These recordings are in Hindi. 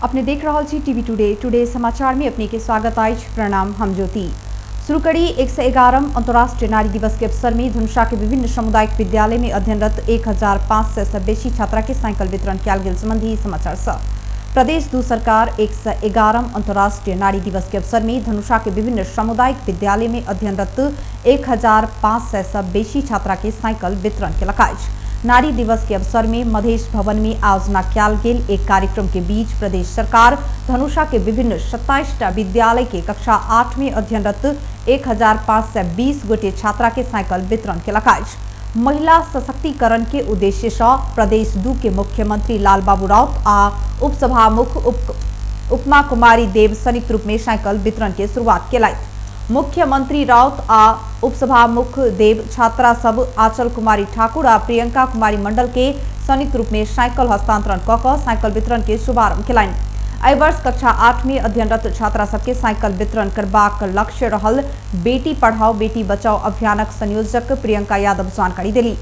अपने देख रहा छी टीवी टुडे समाचार में अपने के स्वागत आज। प्रणाम, हम ज्योति। शुरू करी 111 अंतर्राष्ट्रीय नारी दिवस के अवसर में धनुषा के विभिन्न सामुदायिक विद्यालय में अध्ययनरत 1500 से बेसी छात्रा के साइकिल वितरण किया गेल संबंधी समाचार स प्रदेश दू सरकार 111 अंतर्राष्ट्रीय नारी दिवस के अवसर में धनुषा के विभिन्न सामुदायिक विद्यालय में अध्ययनरत 1500 से बेसी छात्रा के साइकिल वितरण किया। नारी दिवस के अवसर में मधेश भवन में आयोजना किया गेल एक कार्यक्रम के बीच प्रदेश सरकार धनुषा के विभिन्न 27 विद्यालय के कक्षा 8 में अध्ययनरत 1520 गोटे छात्रा के साइकिल वितरण किया। महिला सशक्तिकरण के उद्देश्य से प्रदेश दू के मुख्यमंत्री लालबाबू राउत आ उपसभामुख उपमा कुमारी देव संयुक्त रूप में साइकिल वितरण के शुरुआत केलथि। मुख्यमंत्री राउत आ उपसभामुख देव छात्रा सब आंचल कुमारी ठाकुर आ प्रियंका कुमारी मंडल के संयुक्त रूप में साइकिल हस्तांतरण क साइकिल वितरण के शुभारंभ केलनि। एहि वर्ष कक्षा 8 में अध्ययनरत छात्रा सबके साइकिल वितरण करबाक लक्ष्य रहल। बेटी पढ़ाओ बेटी बचाओ अभियानक संयोजक प्रियंका यादव जानकारी देली।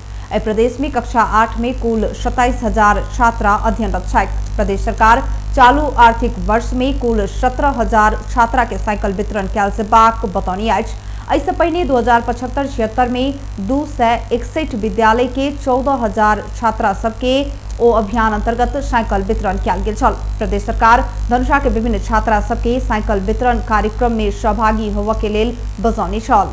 प्रदेश में कक्षा 8 में कुल 27,000 छात्रा अध्ययनरत छथि। प्रदेश सरकार चालू आर्थिक वर्ष में कुल 17,000 छात्रा के साइकिल वितरण कयल जेबाक बतौनी अछि। इससे पहले 2075-76 में 261 विद्यालय के 14,000 छात्रा सबके ओ अभियान अंतर्गत साइकिल वितरण किया गेल छल। प्रदेश सरकार धनुषा के विभिन्न छात्रा सबके साइकिल वितरण कार्यक्रम में सहभागी होबय के लेल बजौने छल।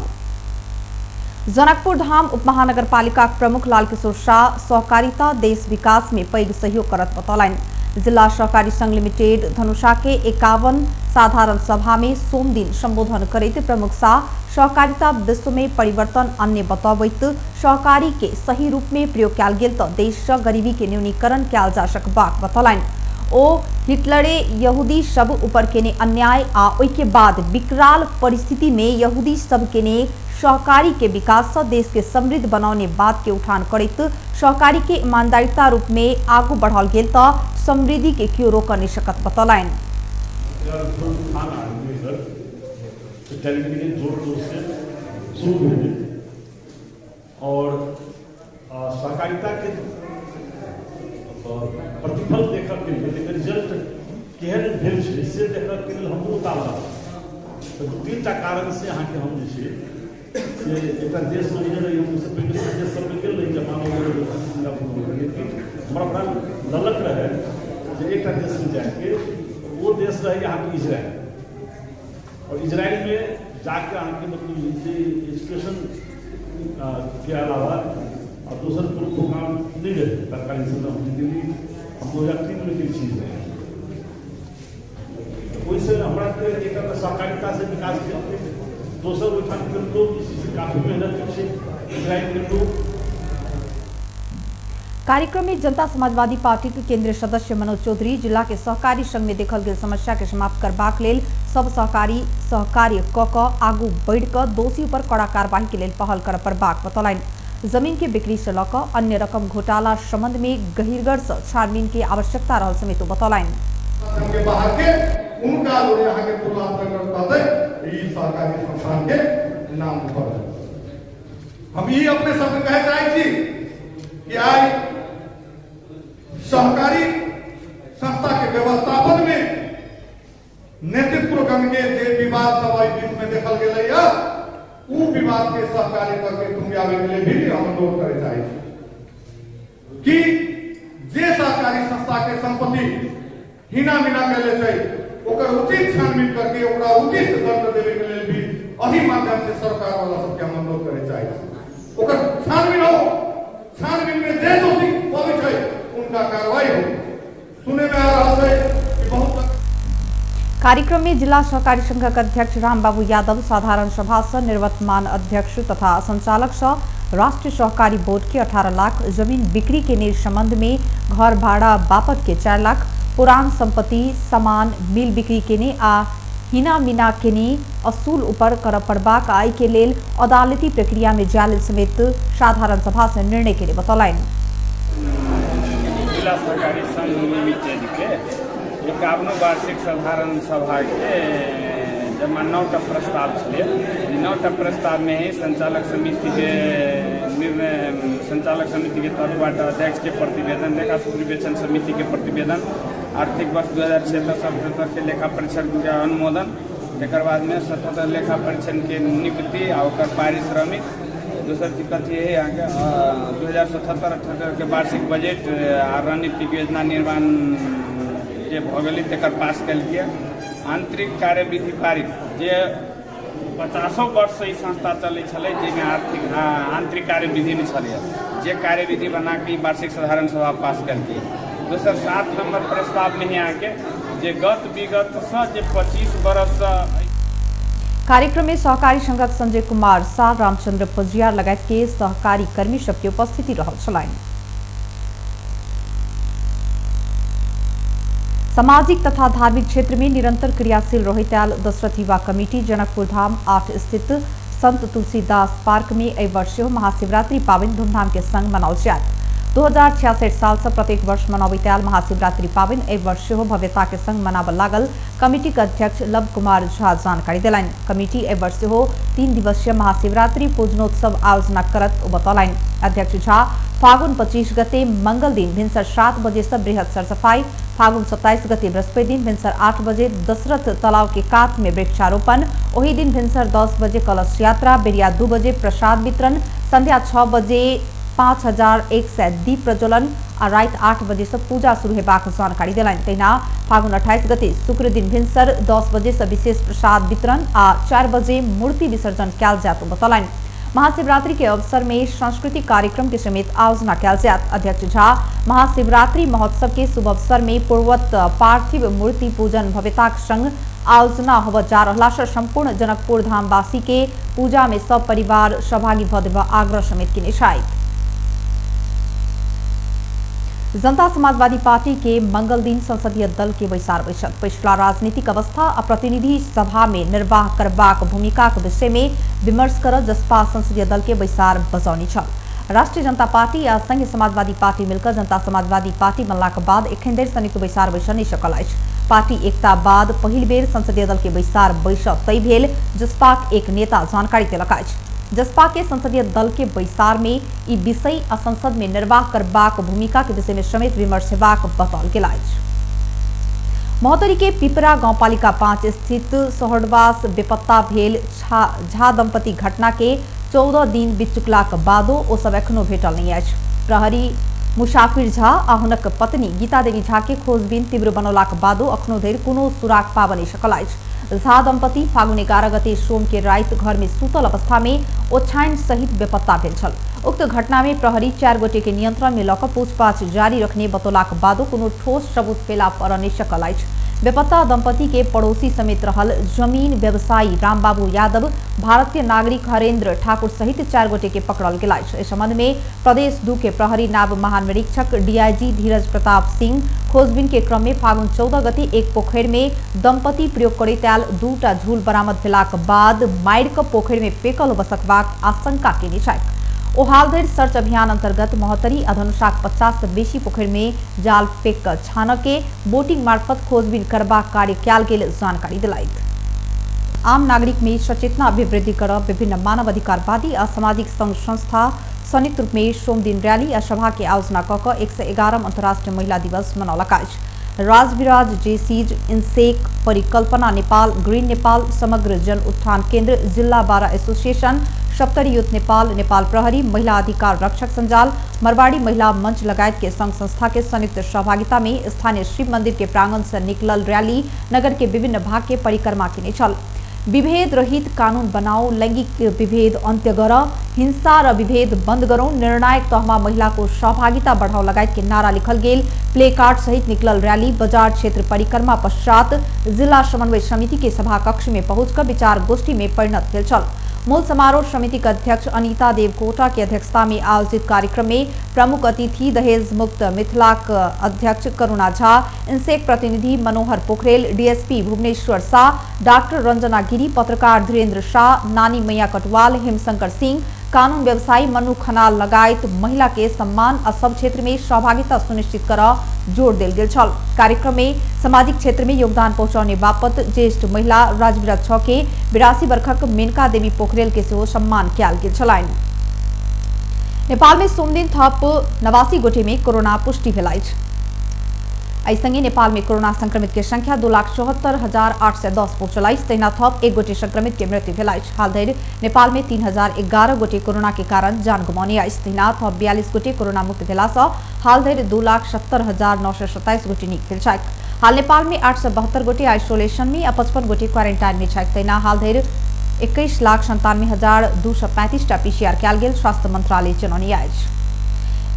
जनकपुर धाम उपमहानगरपालिका प्रमुख लालकिशोर शाह सहकारिता देश विकास में पैघ सहयोग करत बतौलनि। जिला सहकारी संघ लिमिटेड धनुषा के 51 साधारण सभा में सोम दिन संबोधन करते प्रमुख शाह सहकारिता विश्व में परिवर्तन अन्य बतौबैत सहकारी के सही रूप में प्रयोग कयल गेल तो देश से गरीबी के न्यूनीकरण कयल जा सकबाक बतौलनि। ओ हिटलरे यहूदी सब ऊपर केने अन्याय आ ओई के बाद विकराल परिस्थिति में यहूदी सब केने सहकारी के विकास से देश के समृद्ध बनाने बात के उठान करत सहकारी के ईमानदारीता रूप में आगू बढ़ाल गेल तो समृद्धि के क्यों रोक नहीं सकत बतौलनि। और सहकारिता के प्रतिफल देखा के लिए रिजल्ट केहन भेल छै से देखा के लिए हम उतावला तो 2-3 कारण से यहाँ के हम जे से एक देश में नहीं रही हम से पहले देश सब में गेल रही जापान हमारा बड़ा ललक रहे जो एक देश में जाके वो देश रहे यहाँ के इजराइल और इजराइल में जाके यहाँ के मतलब एजुकेशन के अलावा और दूसरा प्रोग्राम नहीं रहे सरकारी से हम 2003 में की चीज है वैसे हमारा एक सहकारिता से विकास के दोसर उठान के लोग काफी मेहनत से इजराइल के लोग। कार्यक्रम में जनता समाजवादी पार्टी के केंद्रीय सदस्य मनोज चौधरी जिला के सहकारी संघ में देखल गेल समस्या के समाप्त करबाक लेल सब सहकारी सहकार्य क आगू बढ़ क दोषी पर कड़ा कार्रवाई के लेल पहल कर पड़बाक बतौलनि। जमीन के बिक्री से लक अन्य रकम घोटाला संबंध में गहीरगढ़ से छानबीन की आवश्यकता रहल समेत बतौलनि। हम ये अपने शब्द कहे चाहे छी कि आज सहकारी संस्था के व्यवस्थापन में नेतृत्व के जे विवाद सब बीच में देखल गेलै या उ विवाद के सहकारी करके टुंगावे के लिए भी हम अनुरोध करे चाहे कि जे सहकारी संस्था के संपत्ति हिना मिना कैले छै ओकर उचित छानबीन करके ओकरा उचित दंड देवे के लिए भी अही माध्यम से सरकार वाला सबके हम अनुरोध करे चाहे ओकर छानबीन हो छानबीन में जे दोषी पावे छै उनका कार्रवाई हो। सुने में आ रहा है कि बहुत कार्यक्रम में जिला सहकारी संघ के अध्यक्ष रामबाबू यादव साधारण सभा से निवर्तमान अध्यक्ष तथा संचालक से राष्ट्रीय सहकारी बोर्ड के 18 लाख जमीन बिक्री के निर संबंध में घर भाड़ा बापत के 4 लाख पुरान संपत्ति सामान मिल बिक्री केने आ हिना मिना केने असूल ऊपर कर पड़बाक आय के लेल अदालती प्रक्रिया में जायल समेत साधारण सभा से निर्णय के लिए बतौलनि। जिला सहकारी संघ लिमिटेड के 51 वार्षिक साधारण सभा के जब 9टा प्रस्ताव छे 9टा प्रस्ताव में ही संचालक समिति के निर्णय संचालक समिति के तरफबाट अध्यक्ष के प्रतिवेदन लेखा सुपरिवेक्षण समिति के प्रतिवेदन आर्थिक वर्ष 2076-77 के लेखा परीक्षण के अनुमोदन, एक बाद में 77 लेखा परीक्षण के नियुक्ति और पारिश्रमिक। दूसर चीज कथी है यहाँ के 2077-78 के वार्षिक बजट और रणनीतिक योजना निर्माण जे भगली तक पास कल के। आंतरिक कार्यविधि पारित जे 50 वर्ष से ई संस्था चले जिसमें आंतरिक कार्यविधि में चले जे कार्यविधि बना के वार्षिक साधारण सभा पास करके। दोसर 7 नंबर प्रस्ताव में यहाँ के जे गत विगत से जे 25 वर्ष कार्यक्रम में सहकारी संघक संजय कुमार शाह, रामचंद्र पजियार लगायत के सहकारी कर्मी सबके उपस्थिति रहल छलैन। सामाजिक तथा धार्मिक क्षेत्र में निरंतर क्रियाशील रहिताल दशरथ युवा कमिटी जनकपुर धाम 8 स्थित संत तुलसीदास पार्क में एहि वर्ष महाशिवरात्रि पावन धूमधाम के संग मनाओल जायत। 2066 साल से प्रत्येक वर्ष मनाबैताल महाशिवरात्रि पावन एहि वर्ष भव्यता के संग मनाबल लागल कमिटी के अध्यक्ष लव कुमार झा जानकारी दिलाइन। कमिटी एहि वर्ष 3 दिवसीय महाशिवरात्रि पूजनोत्सव आयोजना करत बतौलाइन। अध्यक्ष झा फागुन 25 गते मंगल दिन भिनसर 7 बजे से बृहद सरसफाई, फागुन 27 गते बृहस्पति दिन भिनसर 8 बजे दशरथ तालाब के कात में वृक्षारोपण, वही दिन भिनसर 10 बजे कलश यात्रा, बेरिया 2 बजे प्रसाद वितरण, संध्या 6 बजे 5100 दीप प्रज्वलन और रात 8 बजे से पूजा शुरू हेबाक जानकारी दिलाइन। तहिना फागुन 28 गते शुक्र दिन भिनसर 10 बजे से विशेष प्रसाद वितरण और 4 बजे मूर्ति विसर्जन कयल जात बतौलाइन। महाशिवरात्रि के अवसर में सांस्कृतिक कार्यक्रम के समेत आयोजना कयल जात। अध्यक्ष झा महाशिवरात्रि महोत्सव के शुभ अवसर में पूर्ववत पार्थिव मूर्ति पूजन भव्यता संग आयोजना होव जा रहा से संपूर्ण जनकपुर धामवासी के पूजा में सब परिवार सहभागी भव आग्रह समेत की निशाई। जनता समाजवादी पार्टी के मंगल दिन संसदीय दल के बैसार बैठक पिछला राजनीतिक अवस्था और प्रतिनिधि सभा में निर्वाह करबाक भूमिका के विषय में विमर्श कर जसपा संसदीय दल के बैसार बजौनी छल। राष्ट्रीय जनता पार्टी आ संघीय समाजवादी पार्टी मिलकर जनता समाजवादी पार्टी बनला के बाद एखन धरि संयुक्त बैसार बैठक नहीं सकल अछि। पार्टी एकता बाद पहिल बेर संसदीय दल के बैसार बैठक तय भेल जसपाक एक नेता जानकारी देलक अछि। जसपा के संसदीय दल के बैसार में ई विषय आ संसद में निर्वाह करबाक भूमिका के विषय में समेत विमर्श हेबाक बताओल गेल अछि। महोत्तरी के पिपरा गांवपालिका 5 स्थित सोहरवास बेपत्ता भेल झा दंपति घटना के 14 दिन बीत चुकलाक बादो ओ सब एखनो भेटल नहीं अछि। प्रहरी मुसाफिर झा आ हुनक पत्नी गीता देवी झा के खोजबीन तीव्र बनौलाक बादो अखनो धरि कोनो सुराग पाबऽ नहि सकल अछि। झा दंपति फागुन 11 गते सोम के रात घर में सुतल अवस्था में ओछाइन सहित बेपत्ता भेल छल। उक्त घटना में प्रहरी 4 गोटे के नियंत्रण में लऽ पूछताछ जारी रखने बतौलाक बादो कोनो ठोस सबूत पेला पर नहि सकल अछि। बेपत्ता दंपति के पड़ोसी समेत रहल जमीन व्यवसायी रामबाबू यादव, भारतीय नागरिक हरेंद्र ठाकुर सहित 4 गोटे के पकड़ल गेल अछि। इस संबंध में प्रदेश 2 के प्रहरी नायब महानिरीक्षक डीआईजी धीरज प्रताप सिंह खोजबीन के क्रम में फागुन 14 गते एक पोखरि में दंपति प्रयोग करैत आयल 2टा झूल बरामद भेलाक बाद मारि कऽ पोखरि में फेकल बसकबाक आशंका केने छथि। ओ हाल धरि सर्च अभियान अंतर्गत महोत्तरी आ धनुषाक 50 से बेसी पोखरि में जाल फेंक कऽ छानऽ के बोटिंग मार्फत खोजबीन करबाक कार्य कयल गेल जानकारी दिलथि। आम नागरिक में सचेतना अभिवृद्धि करब विभिन्न मानवाधिकारवादी आ सामाजिक संघ संस्था संयुक्त रूप में सोम दिन रैली आ सभा के आयोजना कऽ 111 अंतर्राष्ट्रीय महिला दिवस मनौलक अछि। राजविराज जेसीज इनसेक परिकल्पना नेपाल, ग्रीन नेपाल, समग्र जन उत्थान केंद्र, जिला बारा एसोसिएशन, सप्तरी यूथ नेपाल, नेपाल प्रहरी, महिला अधिकार रक्षक संजाल, मरवाड़ी महिला मंच लगायत के संघ संस्था के संयुक्त सहभागिता में स्थानीय शिव मंदिर के प्रांगण से निकलल रैली नगर के विभिन्न भाग के परिक्रमा केने छल। विभेद रहित कानून बनाओ, लैंगिक विभेद अंत्य करऽ, हिंसा र विभेद बंद करो, निर्णायक तहमा महिला को सहभागिता बढ़ाओ लगायत के नारा लिखल गेल। प्ले कार्ड सहित निकलल रैली बाजार क्षेत्र परिक्रमा पश्चात जिला समन्वय समिति के सभा कक्ष में पहुंचकर विचार गोष्ठी में परिणत भेल छल। मूल समारोह समिति के अध्यक्ष अनीता देवकोटा की अध्यक्षता में आयोजित कार्यक्रम में प्रमुख अतिथि दहेज मुक्त मिथिलाक अध्यक्ष करुणा झा, इनसेक प्रतिनिधि मनोहर पोखरेल, डीएसपी भुवनेश्वर शाह, डॉक्टर रंजना गिरी, पत्रकार धीरेन्द्र शाह, नानी मैया कटवाल, हेमशंकर सिंह, कानून व्यवसायी मनु खनाल लगायत महिला के सम्मान आ सब क्षेत्र में सहभागिता सुनिश्चित करऽ जोर देल गेल छल। कार्यक्रम में सामाजिक क्षेत्र में योगदान पहुंचाने बापत ज्येष्ठ महिला राजविराज 6 के 82 वर्षक मेनका देवी पोखरेल के सेहो सम्मान कयल गेल छलनि। नेपाल में सोम दिन थप 89 गोटे में कोरोना पुष्टि भेल अछि। ऐसँगै नेपाल में कोरोना संक्रमित की संख्या 2,74,810 पहुंचल तैना थप 1 गोटे संक्रमित के मृत्यु भेल। हाल धरि नेपाल में 3,011 गोटे कोरोना के कारण जान गुमाउने तैना थप 42 गोटे कोरोना मुक्त भेला हाल धरि 2,70,927 गोटे निक भेल छक। हाल नेपाल में 872 गोटे आइसोलेशन में 55 गोटे क्वारेन्टाइन में छक। तैना हाल धरि 21,97,235 पीसीआर कयल गेल स्वास्थ्य मंत्रालय जनौने।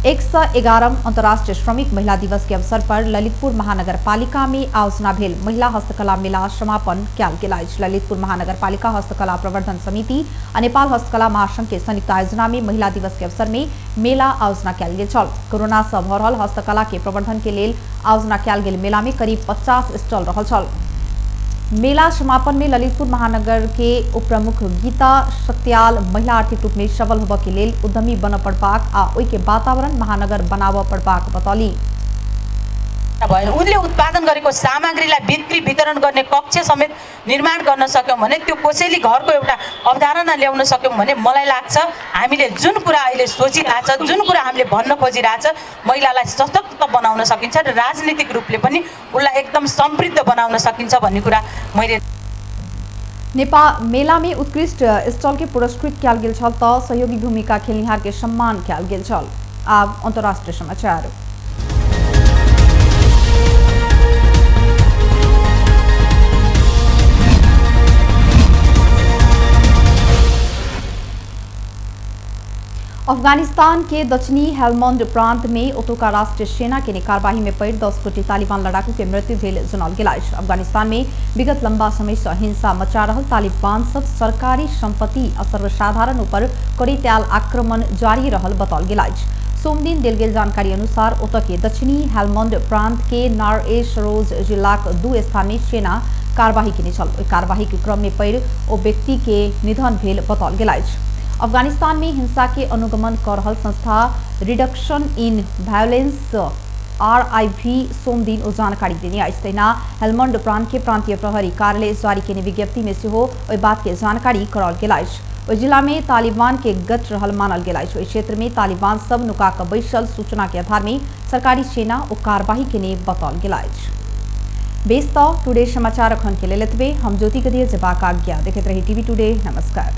111 अंतर्राष्ट्रीय श्रमिक महिला दिवस के अवसर पर ललितपुर महानगरपालिका में आयोजना भेल महिला हस्तकला मेला समापन कयल गेल। ललितपुर महानगरपालिका हस्तकला प्रवर्धन समिति और नेपाल हस्तकला महासंघ के संयुक्त आयोजना में महिला दिवस के अवसर में मेला आयोजना कयल गेल छल। कोरोना से भ रहल हस्तकला के प्रवर्धन के लेल आयोजना कयल गेल मेला में करीब 50 स्टॉल रहल छल। मेला समापन में ललितपुर महानगर के उपप्रमुख गीता सत्याल महिला आर्थिक रूप में सबल होबे के लेल उद्यमी बन पड़बाक आ ओइ के वातावरण महानगर बनाव पड़बाक बतौली। उनले उत्पादन गरेको सामग्रीलाई बिक्री वितरण गर्ने कक्ष समेत निर्माण गर्न सक्यौं भने त्यो कोसेली घरको एउटा अवधारणा ल्याउन सक्यौं भने मलाई लाग्छ हामीले जुन कुरा अहिले सोचिरहेछ, जुन कुरा हामीले भन्न खोजिरहेछ, महिलालाई सशक्त बनाउन सकिन्छ र राजनीतिक रूपले पनि उनलाई एकदम समृद्ध बनाउन सकिन्छ भन्ने कुरा मैले नेपाल मेला में उत्कृष्ट स्टॉल के पुरस्कृत कयल गेल छल त सहयोगी भूमिका खेलनिहार के सम्मान कयल गेल छल। आब अंतर्राष्ट्रीय समाचार। अफगानिस्तान के दक्षिणी हेलमंड प्रांत में ओतोका राष्ट्रीय सेना के कार्रवाई में पड़ 10 गोटे तालिबान लड़ाकू के मृत्यु भेल जनल गेल। अफगानिस्तान में विगत लंबा समय से हिंसा मचा रहल तालिबान सब सरकारी संपत्ति और सर्वसाधारण ऊपर कड़ीत्याल आक्रमण जारी रहल बतौल गेल। सोमदिन देल गेल जानकारी अनुसार ओत के दक्षिणी हेलमंड प्रांत के नार ए सरोज जिला 2 स्थान में सेना कार्रवाई के कार्रवाई के क्रम में पड़ ओ व्यक्ति के निधन भेल बतौल गेल। अफगानिस्तान में हिंसा के अनुगमन कर रहल संस्था रिडक्शन इन वायलेंस RIV सोमदिन ओ जानकारी देने। तैना हेलमंड प्रांत के प्रांतीय प्रहरी कार्यालय जारी के विज्ञप्ति में से ओई बात के जानकारी करल गेल। ओई जिला में तालिबान के गठ रहल मानल गेल। ओई क्षेत्र में तालिबान सब नुका के बैसल सूचना के आधार में सरकारी सेना ओ कार्रवाई के बतौल गेल। बेस टुडे समाचार अखन के लेल एतबे। हम ज्योति गदिया जबाक आज्ञा देखते रही TV टुडे। नमस्कार।